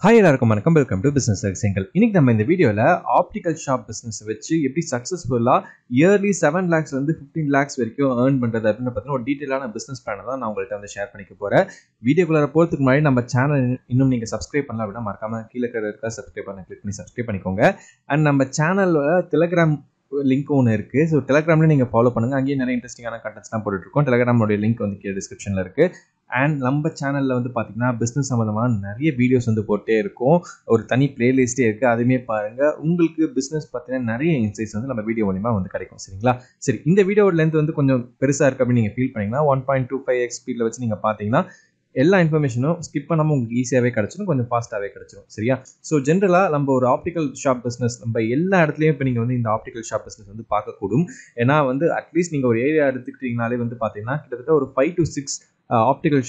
Hi எல்லாருக்கும் வணக்கம். Welcome to business example. இன்னைக்கு நம்ம இந்த வீடியோவில் ஆப்டிக்கல் ஷாப் பிஸ்னஸ் வச்சு எப்படி சக்ஸஸ்ஃபுல்லாக இயர்லி 7 lakhsலேருந்து 15 lakhs வரைக்கும் ஏர்ன் பண்ணுறது அப்படின்னு பார்த்தீங்கன்னா ஒரு டீட்டெயிலான பிஸ்னஸ் பிளானை தான் நான் உங்கள்கிட்ட வந்து ஷேர் பண்ணிக்க போகிறேன். வீடியோக்குள்ளே போகிறதுக்கு முன்னாடி நம்ம சேனல் இன்னும் நீங்கள் சப்ஸ்கிரைப் பண்ணலாம் அப்படின்னா மறக்காம கீழே இருக்க சப்ஸ்கிரைப் பண்ண கிளிக் பண்ணி சப்ஸ்கிரைப் பண்ணிக்கோங்க. அண்ட் நம்ம சேனலில் டெலிகிராம் லிங்க் ஒன்று இருக்குது. ஸோ டெலிகிராமில் நீங்கள் ஃபாலோ பண்ணுங்கள். அங்கேயே நிறைய இன்ட்ரெஸ்டிங்கான கண்டென்ட்ஸ்லாம் போட்டுட்ருக்கோம். டெலிகிராமோடைய லிங்க் வந்து கீழே டிஸ்கிரிப்ஷனில் இருக்குது. அண்ட் நம்ம சேனலில் வந்து பார்த்தீங்கன்னா பிஸ்னஸ் சம்மந்தமான நிறைய வீடியோஸ் வந்து போட்டே இருக்கும். ஒரு தனி பிளேலிஸ்ட்டே இருக்குது, அதுவுமே பாருங்கள். உங்களுக்கு பிஸ்னஸ் பார்த்தீங்கன்னா நிறைய இன்சைட்ஸ் வந்து நம்ம வீடியோ மூலிமா வந்து கிடைக்கும். சரிங்களா? சரி, இந்த வீடியோட லென்த் வந்து கொஞ்சம் பெருசாக இருக்குது அப்படின்னு நீங்கள் ஃபீல் பண்ணிங்கன்னா 1.25x ஸ்பீடில் வச்சு நீங்கள் பார்த்தீங்கன்னா எல்லா இன்ஃபர்மேஷனும் ஸ்கிப் பண்ணாமல் உங்களுக்கு ஈஸியாகவே கிடச்சிடும், கொஞ்சம் ஃபாஸ்ட்டாகவே கிடச்சிடும். சரியா? ஸோ ஜென்ரலாக நம்ம ஒரு ஆப்டிக்கல் ஷாப் பிஸ்னஸ் நம்ம எல்லா இடத்துலையும் இப்போ நீங்கள் வந்து இந்த ஆப்டிக்கல் ஷாப் பிஸ்னஸ் வந்து பார்க்கக்கூடும். ஏன்னா வந்து அட்லீஸ்ட் நீங்கள் ஒரு ஏரியா எடுத்துக்கிட்டீங்கனாலே வந்து பார்த்தீங்கன்னா கிட்டத்தட்ட ஒரு 5 to 6 ஆப்டிக்கல்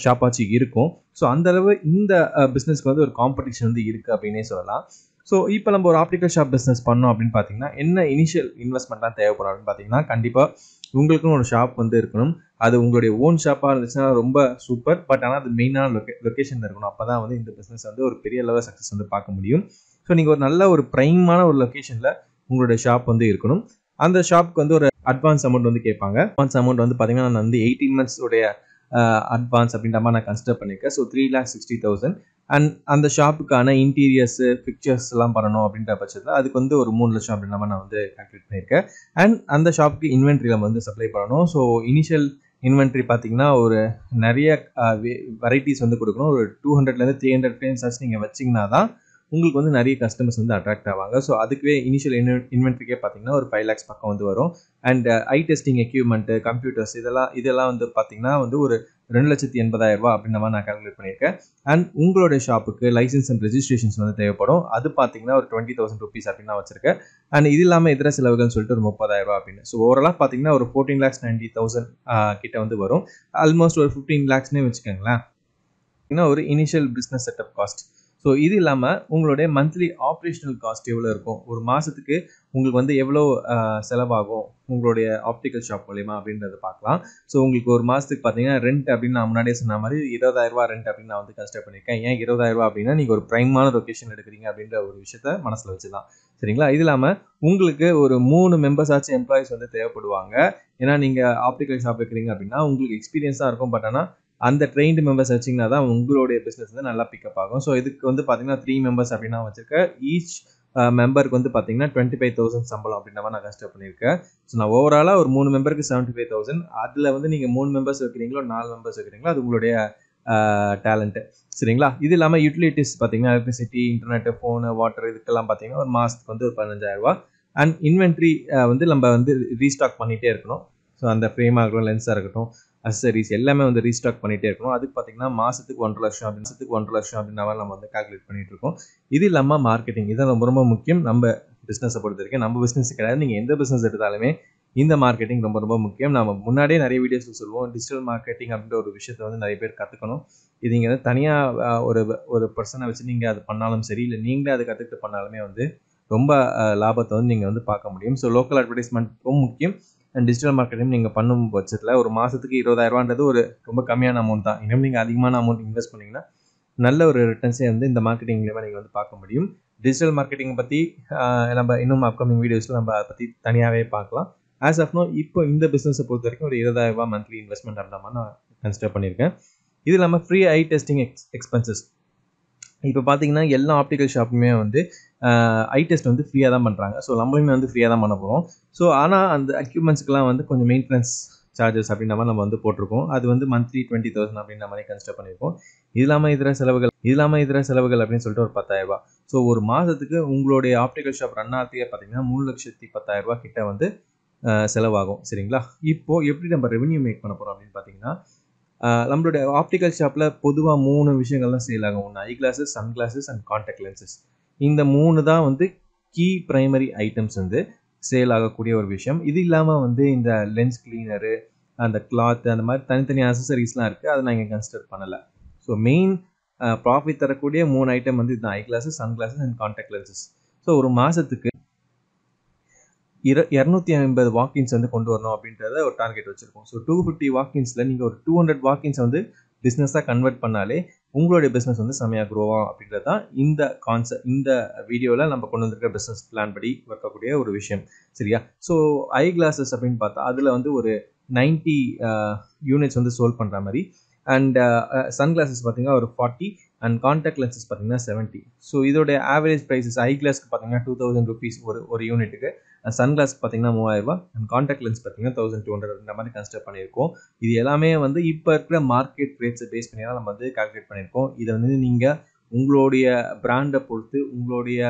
ஷாப்பாச்சு இருக்கும். ஸோ அந்தளவு இந்த பிஸ்னஸ்க்கு வந்து ஒரு காம்படிஷன் வந்து இருக்குது அப்படின்னே சொல்லலாம். ஸோ இப்போ நம்ம ஒரு ஆப்டிக்கல் ஷாப் பிஸ்னஸ் பண்ணோம் அப்படின்னு பார்த்தீங்கன்னா என்ன இனிஷியல் இன்வெஸ்ட்மெண்ட்லாம் தேவைப்படும் அப்படின்னு பார்த்தீங்கன்னா கண்டிப்பாக உங்களுக்குன்னு ஒரு ஷாப் வந்து இருக்கணும். அது உங்களுடைய ஓன் ஷாப்பாக இருந்துச்சுன்னா ரொம்ப சூப்பர். பட் ஆனால் அது மெயினான லொக்கேஷன் இருக்கணும். அப்போ தான் வந்து இந்த பிஸ்னஸ் வந்து ஒரு பெரிய லெவல் சக்ஸஸ் வந்து பார்க்க முடியும். ஸோ நீங்கள் ஒரு நல்ல ஒரு ப்ரைமான ஒரு லொக்கேஷனில் உங்களுடைய ஷாப் வந்து இருக்கணும். அந்த ஷாப்புக்கு வந்து ஒரு அட்வான்ஸ் அமௌண்ட் வந்து கேட்பாங்க. அட்வான்ஸ் அமௌண்ட் வந்து பார்த்தீங்கன்னா நான் வந்து 18 months உடைய அட்வான்ஸ் அப்படின்ற மாதிரி நான் கன்சிடர் பண்ணியிருக்கேன். ஸோ 3,60,000. அண்ட் அந்த ஷாப்புக்கான இன்டீரியர்ஸு பிக்சர்ஸ் எல்லாம் பண்ணணும் அப்படின்ற பட்சத்தில் அதுக்கு வந்து ஒரு 3 லட்சம் அப்படின்ற மாதிரி நான் வந்து கால்குலேட் பண்ணியிருக்கேன். அண்ட் அந்த ஷாப்புக்கு இன்வென்ட்ரி நம்ம வந்து சப்ளை பண்ணணும். ஸோ இனிஷியல் இன்வென்ட்ரி பார்த்தீங்கன்னா ஒரு நிறைய வெரைட்டிஸ் வந்து கொடுக்கணும். ஒரு 200லேருந்து 300 ஃப்ரேம்ஸ் ஆச்சு நீங்கள் வச்சிங்கன்னா தான் உங்களுக்கு வந்து நிறைய கஸ்டமர்ஸ் வந்து அட்ராக்ட் ஆவாங்க. ஸோ அதுவே இனிஷியல் இன்வென்ட்ரிக்கே பார்த்தீங்கன்னா ஒரு 5 lakhs பக்கம் வந்து வரும். And I testing equipment, computers இதெல்லாம் வந்து பார்த்தீங்கன்னா வந்து ஒரு 2,80,000 அப்படின்ற மாதிரி நான் கால்குலேட் பண்ணியிருக்கேன். அண்ட் உங்களுடைய ஷாப்புக்கு லைசன்ஸ் அண்ட் ரெஜிஸ்ட்ரேஷன்ஸ் வந்து தேவைப்படும். அது பார்த்தீங்கன்னா ஒரு 20,000 rupees அப்படின்னு நான் வச்சிருக்கேன். அண்ட் இது இல்லாமல் இதர செலவுகள்னு சொல்லிட்டு ஒரு 30,000 அப்படின்னு. ஸோ ஓவராலாக பார்த்தீங்கன்னா ஒரு 14,90,000 கிட்ட வந்து வரும். ஆல்மோஸ்ட் ஒரு 15 lakhsனே வச்சுக்கோங்களேன். ஒரு initial business setup cost. So இது இல்லாமல் உங்களுடைய மந்த்லி ஆப்ரேஷனல் காஸ்ட் எவ்வளோ இருக்கும், ஒரு மாதத்துக்கு உங்களுக்கு வந்து எவ்வளோ செலவாகும் உங்களுடைய ஆப்டிக்கல் ஷாப் மூலிமா அப்படின்றத பார்க்கலாம். ஸோ உங்களுக்கு ஒரு மாதத்துக்கு பார்த்தீங்கன்னா ரெண்ட் அப்படின்னு நான் முன்னாடியே சொன்ன மாதிரி 20,000 ரெண்ட் அப்படின்னு நான் வந்து கன்சிடர் பண்ணியிருக்கேன். ஏன் 20,000 அப்படின்னா நீங்கள் ஒரு ப்ரைமான லொக்கேஷன் எடுக்கிறீங்க அப்படின்ற ஒரு விஷயத்த மனசில் வச்சுதான். சரிங்களா? இது இல்லாமல் உங்களுக்கு ஒரு 3 members ஆச்சு எம்ப்ளாயிஸ் வந்து தேவைப்படுவாங்க. ஏன்னா நீங்கள் ஆப்டிக்கல் ஷாப் வைக்கிறீங்க அப்படின்னா உங்களுக்கு எக்ஸ்பீரியன்ஸாக இருக்கும். பட் ஆனால் அந்த ட்ரெயின்டு மெம்பர்ஸ் வச்சிங்கன்னா தான் உங்களுடைய பிஸ்னஸ் வந்து நல்லா பிக்கப் ஆகும். ஸோ இதுக்கு வந்து பார்த்தீங்கன்னா 3 members அப்படின்னா வச்சிருக்கேன். ஈச் மெம்பருக்கு வந்து பார்த்தீங்கன்னா 25,000 சம்பளம் அப்படின்ற மாதிரி நான் கன்சிடர் பண்ணியிருக்கேன். ஸோ நான் ஓவராலாக ஒரு 3 மெம்பருக்கு 75,000. அதில் வந்து நீங்கள் 3 members வைக்கிறீங்களோ 4 members வைக்கிறீங்களோ அது உங்களுடைய டேலண்ட்டு. சரிங்களா? இது இல்லாமல் யூட்டிலிட்டிஸ் பார்த்தீங்கன்னா எலக்ட்ரிசிட்டி, இன்டர்நெட்டு, ஃபோனு, வாட்டர் இதுக்கெல்லாம் பார்த்தீங்கன்னா ஒரு மாதத்துக்கு வந்து ஒரு 15,000. அண்ட் இன்வென்ட்ரி வந்து நம்ம வந்து ரீஸ்டாக் பண்ணிகிட்டே இருக்கணும். ஸோ அந்த ஃப்ரேமாக இருக்கட்டும், லென்ஸாக இருக்கட்டும், அசசரிஸ் எல்லாமே வந்து ரீஸ்டாக் பண்ணிகிட்டே இருக்கணும். அதுக்கு பார்த்தீங்கன்னா மாதத்துக்கு 1.5 லட்சம் அப்படின்ற மாதிரி நம்ம வந்து கால்குலேட் பண்ணிட்டு இருக்கோம். இது இல்லாமல் மார்க்கெட்டிங் இதான் ரொம்ப ரொம்ப முக்கியம். நம்ம பிஸ்னஸை பொறுத்த வரைக்கும் நம்ம பிஸ்னஸ் கிடையாது, நீங்கள் எந்த பிஸ்னஸ் எடுத்தாலுமே இந்த மார்க்கெட்டிங் ரொம்ப ரொம்ப முக்கியம். நம்ம முன்னாடியே நிறைய வீடியோஸ் சொல்லுவோம், டிஜிட்டல் மார்க்கெட்டிங் அப்படின்ற ஒரு விஷயத்தை வந்து நிறைய பேர் கற்றுக்கணும். இது நீங்கள் வந்து தனியாக ஒரு பர்சனை வச்சு நீங்கள் அது பண்ணாலும் சரி, இல்லை நீங்களே அதை கற்றுக்கிட்டு பண்ணாலுமே வந்து ரொம்ப லாபத்தை வந்து நீங்கள் வந்து பார்க்க முடியும். ஸோ லோக்கல் அட்வர்டைஸ்மெண்ட்டும் முக்கியம். அண்ட் டிஜிட்டல் மார்க்கெட்டிங் நீங்கள் பண்ணும் பட்சத்தில் ஒரு மாதத்துக்கு 20,000 ஒரு ரொம்ப கம்மியான அமௌண்ட் தான். இன்னும் நீங்கள் அதிகமான அமௌண்ட் இன்வெஸ்ட் பண்ணிங்கன்னா நல்ல ஒரு ரிட்டர்ன்ஸே வந்து இந்த மார்க்கெட்டிங் மூலமாக நீங்கள் வந்து பார்க்க முடியும். டிஜிட்டல் மார்க்கெட்டிங் பற்றி நம்ம இன்னும் அப்கமிங் வீடியோஸில் நம்ம அதை பற்றி தனியாகவே பார்க்கலாம். ஆஸ் ஆஃப் நோ இப்போ இந்த பிஸ்னஸை பொறுத்த வரைக்கும் ஒரு 20,000 மந்த்லி இன்வெஸ்ட்மெண்ட் அந்த மாதிரி நான் கன்சிடர் பண்ணியிருக்கேன். இது இல்லாமல் ஃப்ரீ ஐ டெஸ்டிங் எக்ஸ்பென்சஸ். இப்போ பார்த்தீங்கன்னா எல்லா ஆப்டிக்கல் ஷாப்புமே வந்து ஐ டெஸ்ட் வந்து ஃப்ரீயாக தான் பண்ணுறாங்க. ஸோ நம்மளுமே வந்து ஃப்ரீயாக தான் பண்ண போகிறோம். ஸோ ஆனால் அந்த எக்யூப்மெண்ட்ஸ்க்குலாம் வந்து கொஞ்சம் மெயின்டெனன்ஸ் சார்ஜஸ் அப்படின்ற மாதிரி நம்ம வந்து போட்டிருக்கோம். அது வந்து மந்த்லி 20,000 அப்படின்ற மாதிரி கன்சிடர் பண்ணியிருக்கோம். இது இல்லாமல் இதர செலவுகள் அப்படின்னு சொல்லிட்டு ஒரு 10,000. ஸோ ஒரு மாதத்துக்கு உங்களுடைய ஆப்டிக்கல் ஷாப் ரன் ஆகிறதுக்கே பார்த்தீங்கன்னா 3,10,000 கிட்ட வந்து செலவாகும். சரிங்களா? இப்போது எப்படி நம்ம ரெவென்யூ மேக் பண்ண போகிறோம் அப்படின்னு பார்த்தீங்கன்னா நம்மளுடைய ஆப்டிக்கல் ஷாப்பில் பொதுவாக 3 விஷயங்கள் தான் சேல் ஆகும். ஒன்று eyeglasses, sunglasses and contact lenses. இந்த 3 தான் வந்து கீ ப்ரைமரி ஐட்டம்ஸ் வந்து சேல் ஆகக்கூடிய ஒரு விஷயம். இது இல்லாமல் வந்து இந்த லென்ஸ் கிளீனரு, அந்த கிளாத்து, அந்த மாதிரி தனித்தனி அசசரிஸ்லாம் இருக்குது. அதை நான் இங்கே கன்சிடர் பண்ணலை. ஸோ மெயின் ப்ராஃபிட் தரக்கூடிய 3 ஐட்டம் வந்து இதுதான்: eyeglasses, sunglasses and contact lenses. So ஒரு மாதத்துக்கு 250 வாக்கின்ஸ் வந்து கொண்டு வரணும் அப்படின்றத ஒரு டார்கெட் வச்சிருக்கோம். ஸோ 250 வாக்கின்ஸில் நீங்கள் ஒரு 200 வாக்கின்ஸ் வந்து பிஸ்னஸாக கன்வெர்ட் பண்ணாலே உங்களுடைய பிஸ்னஸ் வந்து செமையாக க்ரோ ஆகும் அப்படின்றது தான் இந்த கான்செப்ட். இந்த வீடியோவில் நம்ம கொண்டு வந்திருக்கிற பிஸ்னஸ் பிளான் படி வைக்கக்கூடிய ஒரு விஷயம். சரியா? ஸோ ஐ கிளாஸஸ் அப்படின்னு பார்த்தா அதில் வந்து ஒரு 90 யூனிட்ஸ் வந்து சோல்வ் பண்ணுற மாதிரி, அண்ட் சன் கிளாஸஸ் பார்த்தீங்கன்னா ஒரு 40 அண்ட் கான்டாக்ட் லென்சஸ் பார்த்தீங்கன்னா 70. ஸோ இதோடைய ஆவரேஜ் ப்ரைஸஸ் ஐ கிளாஸ்க்கு பார்த்தீங்கன்னா 2000 rupees ஒரு யூனிட்டுக்கு, சன் கிளாஸ்க்கு பார்த்தீங்கன்னா 3000 ரூபா, அண்ட் கான்டாக்ட் லென்ஸ் பார்த்தீங்கன்னா 1200 இந்த மாதிரி கன்சிடர் பண்ணியிருக்கோம். இது எல்லாமே வந்து இப்போ இருக்கிற மார்க்கெட் ரேட்ஸை பேஸ் பண்ணி தான் நம்ம வந்து கால்குலேட் பண்ணியிருக்கோம். இதை வந்து நீங்கள் உங்களுடைய பிராண்டை பொறுத்து, உங்களுடைய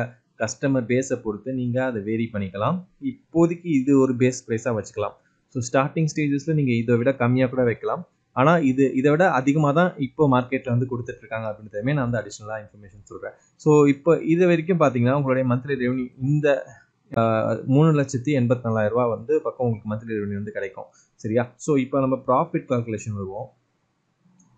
கஸ்டமர் பேஸை பொறுத்து நீங்கள் அதை வேரி பண்ணிக்கலாம். இப்போதைக்கு இது ஒரு பேஸ் ப்ரைஸாக வச்சுக்கலாம். ஸோ ஸ்டார்டிங் ஸ்டேஜஸில் நீங்கள் இதை விட கம்மியாக கூட வைக்கலாம். ஆனால் இதை விட அதிகமாக தான் இப்போ மார்க்கெட்டில் வந்து கொடுத்துட்ருக்காங்க அப்படின்றதுமே நான் வந்து அடிஷ்னலாக இன்ஃபர்மேஷன் சொல்கிறேன். ஸோ இப்போ இது வரைக்கும் பார்த்தீங்கன்னா உங்களுடைய மந்த்லி ரெவன்யூ இந்த 3,84,000 ரூபா வந்து பக்கம் உங்களுக்கு மந்த்லி ரெவன்யூ வந்து கிடைக்கும். சரியா? ஸோ இப்போ நம்ம ப்ராஃபிட் கால்குலேஷன் வருவோம்.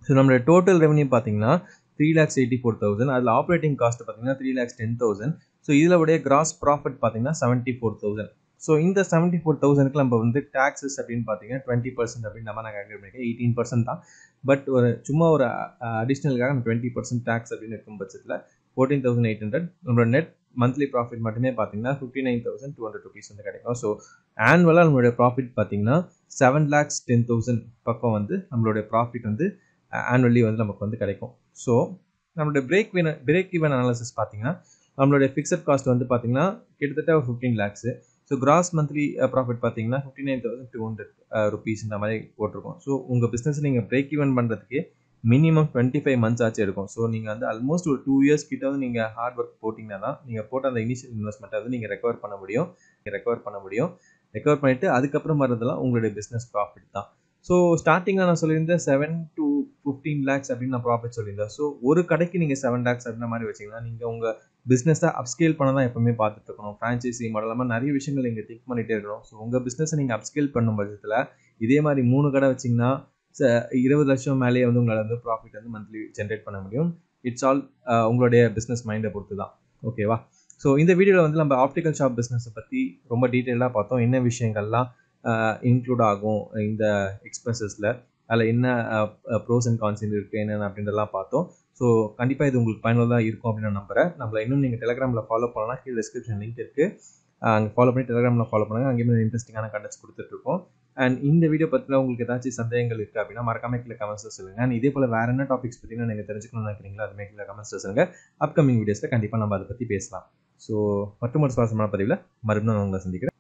ஸோ நம்மளுடைய டோட்டல் ரெவன்யூ பார்த்தீங்கன்னா 3,84,000. அதில் ஆப்ரேட்டிங் காஸ்ட் பார்த்தீங்கன்னா 3,10,000. ஸோ இதில் உடைய கிராஸ் ப்ராஃபிட் பார்த்தீங்கன்னா 74,000. ஸோ இந்த 74,000க்கு நம்ம வந்து டேக்ஸஸ் அப்படின்னு பார்த்தீங்கன்னா 20% அப்படின்னு நம்ம நான் கால்குலேட் பண்ணியிருக்கேன். 18% தான். பட் சும்மா ஒரு அடிஷ்னலுக்காக நம்ம 20% டேக்ஸ் அப்படின்னு இருக்கும் பட்சத்தில் 14,800. நம்மளோட நெட் மந்த்லி ப்ராஃபிட் மட்டுமே பார்த்தீங்கன்னா 59,200 rupees வந்து கிடைக்கும். ஸோ ஆனுவலாக நம்மளுடைய ப்ராஃபிட் பார்த்தீங்கன்னா 7,10,000 பக்கம் வந்து நம்மளுடைய ப்ராஃபிட் வந்து ஆனுவலி வந்து நமக்கு வந்து கிடைக்கும். ஸோ நம்மளுடைய பிரேக் ஈவன் அனாலிசிஸ் பார்த்தீங்கன்னா நம்மளுடைய ஃபிக்ஸட் காஸ்ட் வந்து பார்த்தீங்கன்னா கிட்டத்தட்ட 15 lakhs. So cross monthly profit பார்த்தீங்கன்னா 59,200 rupees இந்த மாதிரி போட்டிருக்கோம். ஸோ உங்கள் பிஸ்னஸ் நீங்கள் பிரேக் ஈவன் பண்ணுறதுக்கு மினிமம் 25 months ஆச்சு இருக்கும். ஸோ நீங்கள் வந்து ஆல்மோஸ்ட் ஒரு 2 years கிட்ட வந்து நீங்கள் ஹார்ட் ஒர்க் போட்டிங்கன்னா தான் நீங்கள் போட்ட அந்த இனிஷியல் இன்வெஸ்ட்மெண்ட்டை வந்து நீங்கள் ரெக்கவர் பண்ண முடியும். ரெக்கவர் பண்ணிவிட்டு அதுக்கப்புறம் வரதெல்லாம் உங்களுடைய பிஸ்னஸ் ப்ராஃபிட் தான். ஸோ ஸ்டார்டிங்கில் நான் சொல்லியிருந்தேன் 7 to 15 lakhs அப்படின்னு நான் ப்ராஃபிட் சொல்லியிருந்தேன். ஸோ ஒரு கடைக்கு நீங்கள் 7 lakhs அப்படின்ற மாதிரி வச்சிங்கன்னா நீங்கள் உங்கள் பிஸ்னஸை அப்ஸ்கேல் பண்ண தான் எப்பவுமே பார்த்துட்டு இருக்கணும். ஃப்ரான்ச்சைசி மாடல் மாதிரி நிறைய விஷயங்கள் நீங்கள் திங்க் பண்ணிகிட்டே இருக்கணும். ஸோ உங்கள் பிஸ்னஸை நீங்கள் அப்ஸ்கேல் பண்ணும் பட்சத்தில் இதே மாதிரி 3 கடை வச்சிங்கன்னா 20 லட்சம் மேலேயே வந்து உங்களால் வந்து ப்ராஃபிட் வந்து மந்த்லி ஜென்ரேட் பண்ண முடியும். இட்ஸ் ஆல் உங்களுடைய பிஸ்னஸ் மைண்டை பொறுத்து தான். ஓகேவா? ஸோ இந்த வீடியோவில் வந்து நம்ம ஆப்டிக்கல் ஷாப் பிஸ்னஸை பற்றி ரொம்ப டீட்டெயிலாக பார்த்தோம். என்ன விஷயங்கள்லாம் இன்க்ளூட் ஆகும் இந்த எக்ஸ்பென்சஸில், அதில் என்ன ப்ரோஸ் அண்ட் கான்ஸ் இருக்குது என்னென்ன அப்படின்றதெல்லாம் பார்த்தோம். ஸோ கண்டிப்பாக இது உங்களுக்கு பயனுள்ளதாக இருக்கும் அப்படின்னு நான் நம்புகிறேன். நம்மளை இன்னும் நீங்கள் டெலிகிராமில் ஃபாலோ பண்ணலாம். கீழே டிஸ்கிரிப்ஷன் லிங்க் இருக்குது, அங்கே ஃபாலோ பண்ணி டெலிகிராமில் ஃபாலோ பண்ணுங்கள். அங்கேயுமே இன்ட்ரெஸ்டிங்கான கண்டென்ட்ஸ் கொடுத்துட்ருக்கோம். அண்ட் இந்த வீடியோ பற்றின உங்களுக்கு ஏதாச்சும் சந்தேகங்கள் இருக்குது அப்படின்னா மறக்காம கீழே கமெண்ட்ஸில் சொல்லுங்கள். அண்ட் இதே போல் வேறு என்ன டாபிக்ஸ் பற்றினா நீங்கள் தெரிஞ்சுக்கணும்னு நினைக்கிறீங்களோ அதுமே கீழே கமெண்ட்ஸில் சொல்லுங்கள். அப்கமிங் வீடியோஸில் கண்டிப்பாக நம்ம அதை பற்றி பேசலாம். ஸோ மற்றும் ஒரு சுவாரஸ்யமான பதிவில் மறுபடியும் நான் உங்களை சந்திக்கிறேன்.